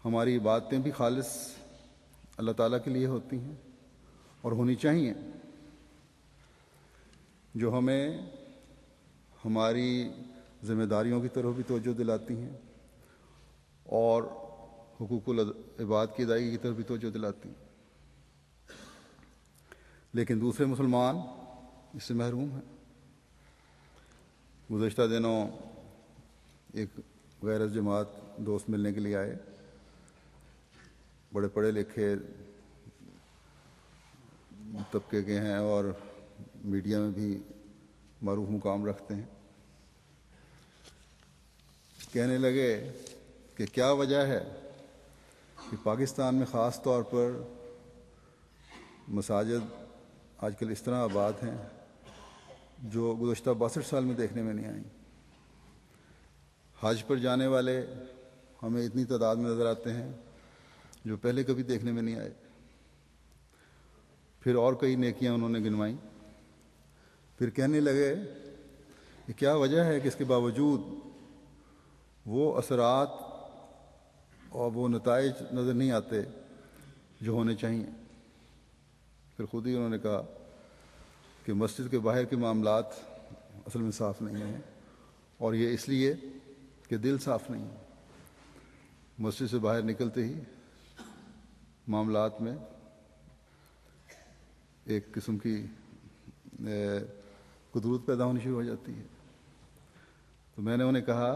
ہماری عبادتیں بھی خالص اللہ تعالیٰ کے لیے ہوتی ہیں اور ہونی چاہیے، جو ہمیں ہماری ذمہ داریوں کی طرف بھی توجہ دلاتی ہیں اور حقوق العباد کی ادائیگی کی طرف بھی توجہ دلاتی ہیں، لیکن دوسرے مسلمان اس سے محروم ہیں۔ گزشتہ دنوں ایک غیر جماعت دوست ملنے کے لیے آئے، بڑے پڑھے لکھے طبقے کے ہیں اور میڈیا میں بھی معروف مقام رکھتے ہیں۔ کہنے لگے کہ کیا وجہ ہے کہ پاکستان میں خاص طور پر مساجد آج کل اس طرح آباد ہیں جو گزشتہ 62 سال میں دیکھنے میں نہیں آئیں۔ حج پر جانے والے ہمیں اتنی تعداد میں نظر آتے ہیں جو پہلے کبھی دیکھنے میں نہیں آئے۔ پھر اور کئی نیکیاں انہوں نے گنوائیں۔ پھر کہنے لگے کہ کیا وجہ ہے کہ اس کے باوجود وہ اثرات اور وہ نتائج نظر نہیں آتے جو ہونے چاہیے۔ پھر خود ہی انہوں نے کہا کہ مسجد کے باہر کے معاملات اصل میں صاف نہیں ہیں، اور یہ اس لیے کہ دل صاف نہیں ہے۔ مسجد سے باہر نکلتے ہی معاملات میں ایک قسم کی قدرت پیدا ہونی شروع ہو جاتی ہے۔ تو میں نے انہیں کہا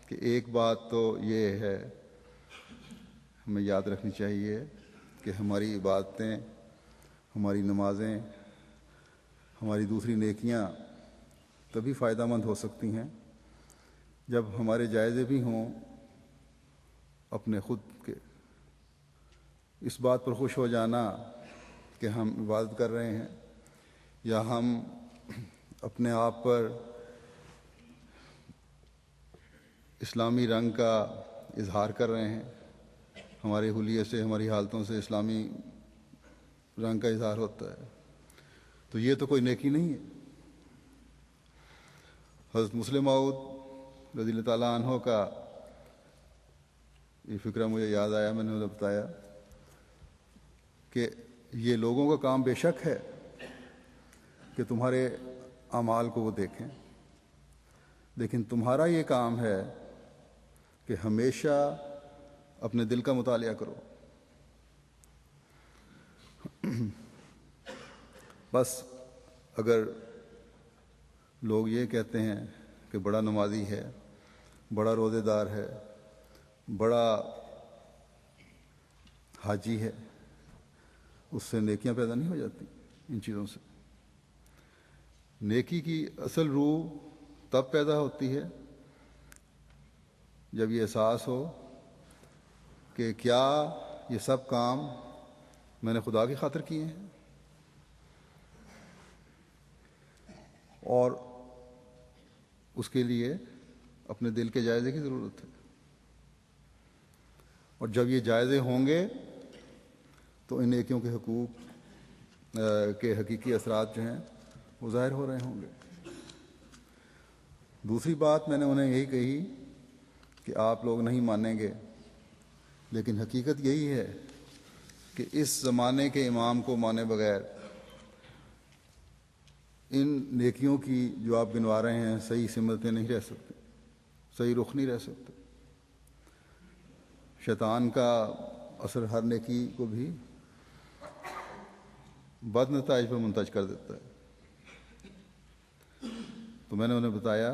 کہ ایک بات تو یہ ہے ہمیں یاد رکھنی چاہیے کہ ہماری عبادتیں، ہماری نمازیں، ہماری دوسری نیکیاں تبھی فائدہ مند ہو سکتی ہیں جب ہمارے جائزے بھی ہوں اپنے خود کے۔ اس بات پر خوش ہو جانا کہ ہم عبادت کر رہے ہیں یا ہم اپنے آپ پر اسلامی رنگ کا اظہار کر رہے ہیں، ہمارے حلیے سے، ہماری حالتوں سے اسلامی رنگ کا اظہار ہوتا ہے، تو یہ تو کوئی نیکی نہیں ہے۔ حضرت مسلم موعود رضی اللہ تعالیٰ عنہ کا یہ فکرہ مجھے یاد آیا، میں نے انہیں بتایا کہ یہ لوگوں کا کام بے شک ہے کہ تمہارے اعمال کو وہ دیکھیں، لیکن تمہارا یہ کام ہے کہ ہمیشہ اپنے دل کا مطالعہ کرو۔ بس اگر لوگ یہ کہتے ہیں کہ بڑا نمازی ہے، بڑا روزے دار ہے، بڑا حاجی ہے، اس سے نیکیاں پیدا نہیں ہو جاتی ان چیزوں سے۔ نیکی کی اصل روح تب پیدا ہوتی ہے جب یہ احساس ہو کہ کیا یہ سب کام میں نے خدا کی خاطر کیے ہیں، اور اس کے لیے اپنے دل کے جائزے کی ضرورت ہے۔ اور جب یہ جائزے ہوں گے تو ان نیکیوں کے حقوق کے حقیقی اثرات جو ہیں وہ ظاہر ہو رہے ہوں گے۔ دوسری بات میں نے انہیں یہی کہی کہ آپ لوگ نہیں مانیں گے، لیکن حقیقت یہی ہے کہ اس زمانے کے امام کو مانے بغیر ان نیکیوں کی جو آپ گنوا رہے ہیں صحیح سمتیں نہیں رہ سکتے، صحیح رخ نہیں رہ سکتے۔ شیطان کا اثر ہر نیکی کو بھی بد نتائج پر منتج کر دیتا ہے۔ تو میں نے انہیں بتایا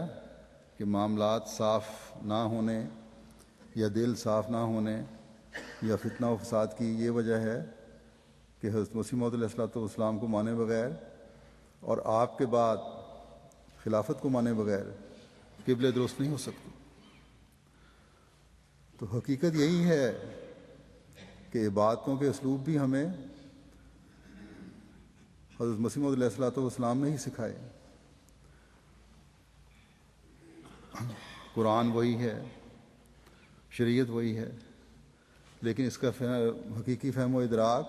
کہ معاملات صاف نہ ہونے یا دل صاف نہ ہونے یا فتنہ و فساد کی یہ وجہ ہے کہ حضرت مسیح موعود علیہ الصلوۃ والسلام کو مانے بغیر اور آپ کے بعد خلافت کو مانے بغیر قبلے درست نہیں ہو سکتے۔ تو حقیقت یہی ہے کہ عبادتوں کے اسلوب بھی ہمیں حضرت مسیح موعود علیہ الصلوۃ والسلام نے ہی سکھائے۔ قرآن وہی ہے، شریعت وہی ہے، لیکن اس کا حقیقی فہم و ادراک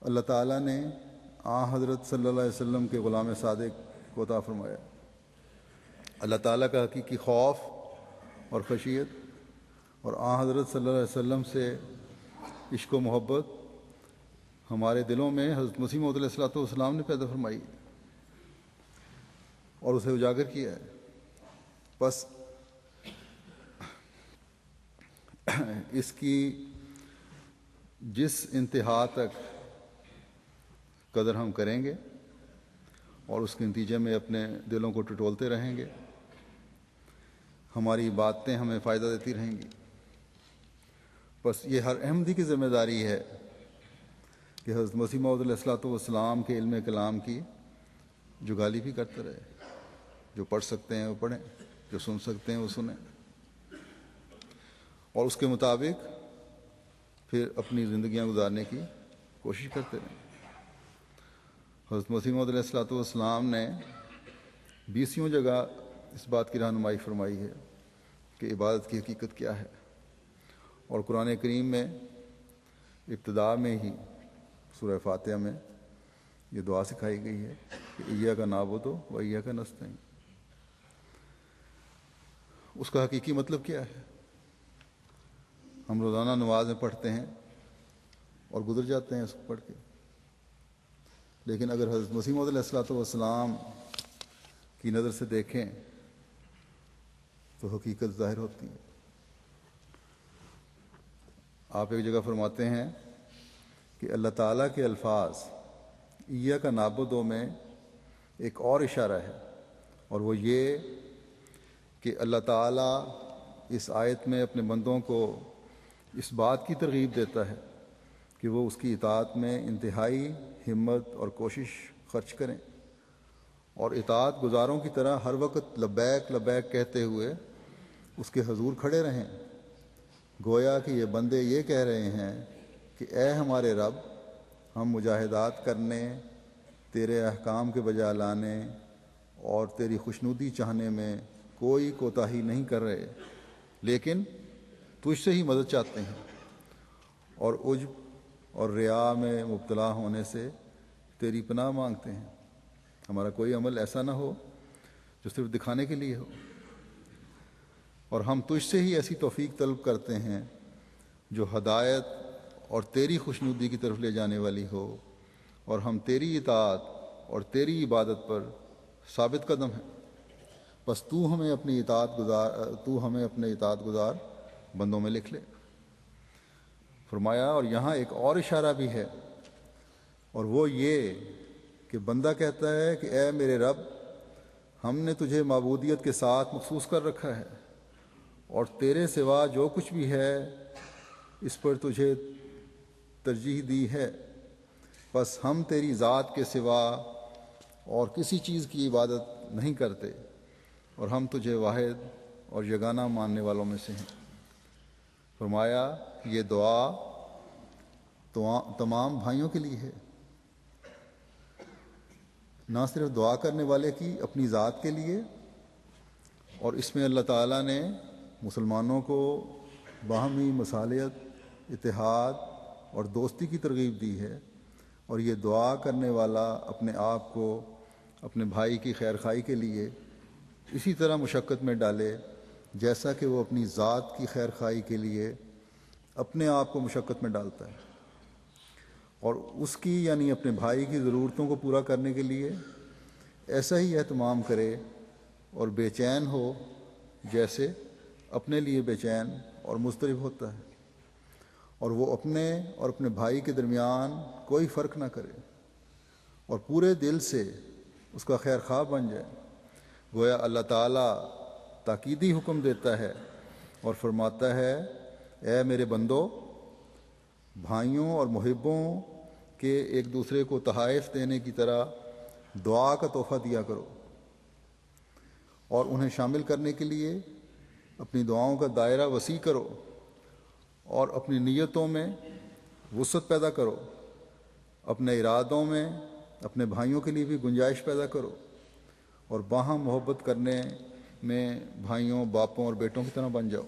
اللہ تعالیٰ نے حضرت صلی اللہ علیہ وسلم کے غلام صادق کو عطا فرمایا۔ اللہ تعالیٰ کا حقیقی خوف اور خشیت اور آن حضرت صلی اللہ علیہ وسلم سے عشق و محبت ہمارے دلوں میں حضرت مسیح موعود علیہ الصلوۃ والسلام نے پیدا فرمائی اور اسے اجاگر کیا ہے۔ بس اس کی جس انتہا تک قدر ہم کریں گے اور اس کے نتیجے میں اپنے دلوں کو ٹٹولتے رہیں گے، ہماری باتیں ہمیں فائدہ دیتی رہیں گی۔ بس یہ ہر احمدی کی ذمہ داری ہے کہ حضرت مسیح موعود علیہ الصلوۃ والسلام کے علم کلام کی جگالی بھی کرتے رہے۔ جو پڑھ سکتے ہیں وہ پڑھیں، جو سن سکتے ہیں وہ سنیں، اور اس کے مطابق پھر اپنی زندگیاں گزارنے کی کوشش کرتے رہیں۔ حضرت مسیح موعود علیہ الصلوۃ والسلام نے 20 جگہ اس بات کی رہنمائی فرمائی ہے کہ عبادت کی حقیقت کیا ہے، اور قرآن کریم میں ابتدا میں ہی سورہ فاتحہ میں یہ دعا سکھائی گئی ہے کہ ایاک نعبد و ایاک نستعین۔ اس کا حقیقی مطلب کیا ہے؟ ہم روزانہ نماز میں پڑھتے ہیں اور گزر جاتے ہیں اس کو پڑھ کے، لیکن اگر حضرت مسیح موعود علیہ الصلوۃ والسلام کی نظر سے دیکھیں تو حقیقت ظاہر ہوتی ہے۔ آپ ایک جگہ فرماتے ہیں کہ اللہ تعالیٰ کے الفاظ ایاک نعبد میں ایک اور اشارہ ہے، اور وہ یہ کہ اللہ تعالیٰ اس آیت میں اپنے بندوں کو اس بات کی ترغیب دیتا ہے کہ وہ اس کی اطاعت میں انتہائی ہمت اور کوشش خرچ کریں، اور اطاعت گزاروں کی طرح ہر وقت لبیک لبیک کہتے ہوئے اس کے حضور کھڑے رہیں، گویا کہ یہ بندے یہ کہہ رہے ہیں کہ اے ہمارے رب، ہم مجاہدات کرنے، تیرے احکام کے بجا لانے اور تیری خوشنودی چاہنے میں کوئی کوتاہی نہیں کر رہے، لیکن تجھ سے ہی مدد چاہتے ہیں، اور عجب اور ریا میں مبتلا ہونے سے تیری پناہ مانگتے ہیں۔ ہمارا کوئی عمل ایسا نہ ہو جو صرف دکھانے کے لیے ہو، اور ہم تجھ سے ہی ایسی توفیق طلب کرتے ہیں جو ہدایت اور تیری خوشنودی کی طرف لے جانے والی ہو، اور ہم تیری اطاعت اور تیری عبادت پر ثابت قدم ہیں۔ بس تو ہمیں اپنے اطاعت گزار بندوں میں لکھ لے۔ فرمایا، اور یہاں ایک اور اشارہ بھی ہے، اور وہ یہ کہ بندہ کہتا ہے کہ اے میرے رب، ہم نے تجھے معبودیت کے ساتھ مخصوص کر رکھا ہے، اور تیرے سوا جو کچھ بھی ہے اس پر تجھے ترجیح دی ہے، بس ہم تیری ذات کے سوا اور کسی چیز کی عبادت نہیں کرتے، اور ہم تجھے واحد اور یگانہ ماننے والوں میں سے ہیں۔ فرمایا، یہ دعا تمام بھائیوں کے لیے ہے، نہ صرف دعا کرنے والے کی اپنی ذات کے لیے، اور اس میں اللہ تعالیٰ نے مسلمانوں کو باہمی مصالحت، اتحاد اور دوستی کی ترغیب دی ہے، اور یہ دعا کرنے والا اپنے آپ کو اپنے بھائی کی خیر خواہی کے لیے اسی طرح مشقت میں ڈالے جیسا کہ وہ اپنی ذات کی خیر خواہی کے لیے اپنے آپ کو مشقت میں ڈالتا ہے، اور اس کی یعنی اپنے بھائی کی ضرورتوں کو پورا کرنے کے لیے ایسا ہی اہتمام کرے اور بے چین ہو جیسے اپنے لیے بے چین اور مضطرب ہوتا ہے، اور وہ اپنے اور اپنے بھائی کے درمیان کوئی فرق نہ کرے، اور پورے دل سے اس کا خیر خواہ بن جائے۔ گویا اللہ تعالیٰ تاکیدی حکم دیتا ہے اور فرماتا ہے، اے میرے بندو، بھائیوں اور محبوں کے ایک دوسرے کو تحائف دینے کی طرح دعا کا تحفہ دیا کرو، اور انہیں شامل کرنے کے لیے اپنی دعاؤں کا دائرہ وسیع کرو، اور اپنی نیتوں میں وسعت پیدا کرو، اپنے ارادوں میں اپنے بھائیوں کے لیے بھی گنجائش پیدا کرو، اور باہم محبت کرنے میں بھائیوں، باپوں اور بیٹوں کی طرح بن جاؤ۔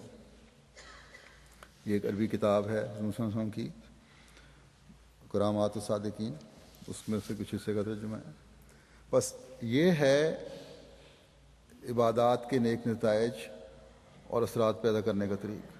یہ ایک عربی کتاب ہے حضرت صلی اللہ علیہ وسلم کی کرامات الصادقین، اس میں سے کچھ حصے کا ترجمہ ہے۔ بس یہ ہے عبادات کے نیک نتائج اور اثرات پیدا کرنے کا طریقہ۔